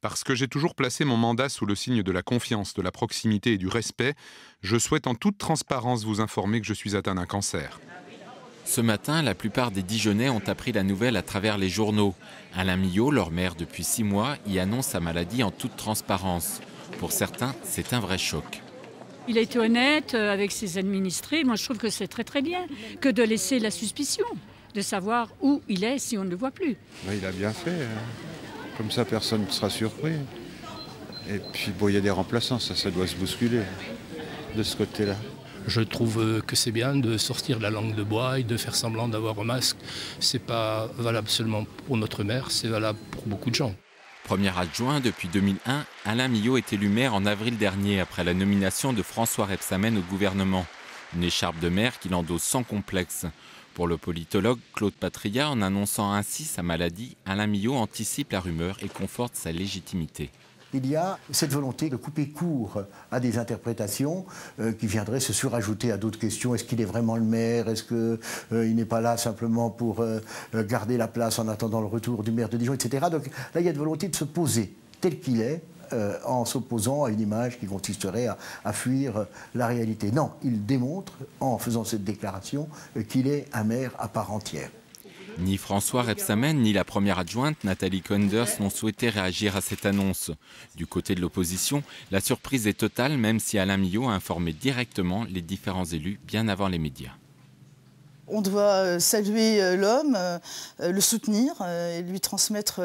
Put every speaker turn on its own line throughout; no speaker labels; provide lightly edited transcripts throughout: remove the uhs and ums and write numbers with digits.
Parce que j'ai toujours placé mon mandat sous le signe de la confiance, de la proximité et du respect, je souhaite en toute transparence vous informer que je suis atteint d'un cancer.
Ce matin, la plupart des Dijonnais ont appris la nouvelle à travers les journaux. Alain Milhaud, leur maire depuis 6 mois, y annonce sa maladie en toute transparence. Pour certains, c'est un vrai choc.
Il a été honnête avec ses administrés. Moi, je trouve que c'est très très bien que de laisser la suspicion, de savoir où il est si on ne le voit plus.
Il a bien fait, hein. Comme ça personne ne sera surpris. Et puis bon, il y a des remplaçants, ça doit se bousculer de ce côté-là.
Je trouve que c'est bien de sortir de la langue de bois et de faire semblant d'avoir un masque. C'est pas valable seulement pour notre maire, c'est valable pour beaucoup de gens.
Premier adjoint depuis 2001, Alain Milhaud est élu maire en avril dernier après la nomination de François Rebsamen au gouvernement. Une écharpe de maire qu'il endosse sans complexe. Pour le politologue Claude Patria, en annonçant ainsi sa maladie, Alain Milhaud anticipe la rumeur et conforte sa légitimité.
Il y a cette volonté de couper court à des interprétations qui viendraient se surajouter à d'autres questions. Est-ce qu'il est vraiment le maire? Est-ce qu'il n'est pas là simplement pour garder la place en attendant le retour du maire de Dijon, etc. Donc là, il y a une volonté de se poser tel qu'il est, en s'opposant à une image qui consisterait à fuir la réalité. Non, il démontre, en faisant cette déclaration, qu'il est un maire à part entière.
Ni François Rebsamen ni la première adjointe Nathalie Koenders n'ont souhaité réagir à cette annonce. Du côté de l'opposition, la surprise est totale, même si Alain Milhaud a informé directement les différents élus bien avant les médias.
On doit saluer l'homme, le soutenir et lui transmettre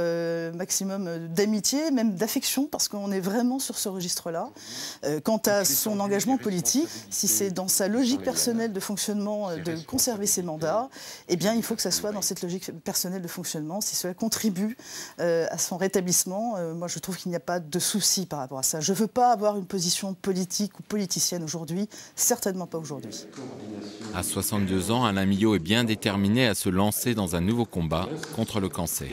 maximum d'amitié, même d'affection, parce qu'on est vraiment sur ce registre-là. Quant à son engagement politique, si c'est dans sa logique personnelle de fonctionnement de conserver ses mandats, eh bien il faut que ça soit dans cette logique personnelle de fonctionnement. Si cela contribue à son rétablissement, moi je trouve qu'il n'y a pas de souci par rapport à ça. Je ne veux pas avoir une position politique ou politicienne aujourd'hui, certainement pas aujourd'hui.
À 62 ans, Alain Milhaud est bien déterminé à se lancer dans un nouveau combat contre le cancer.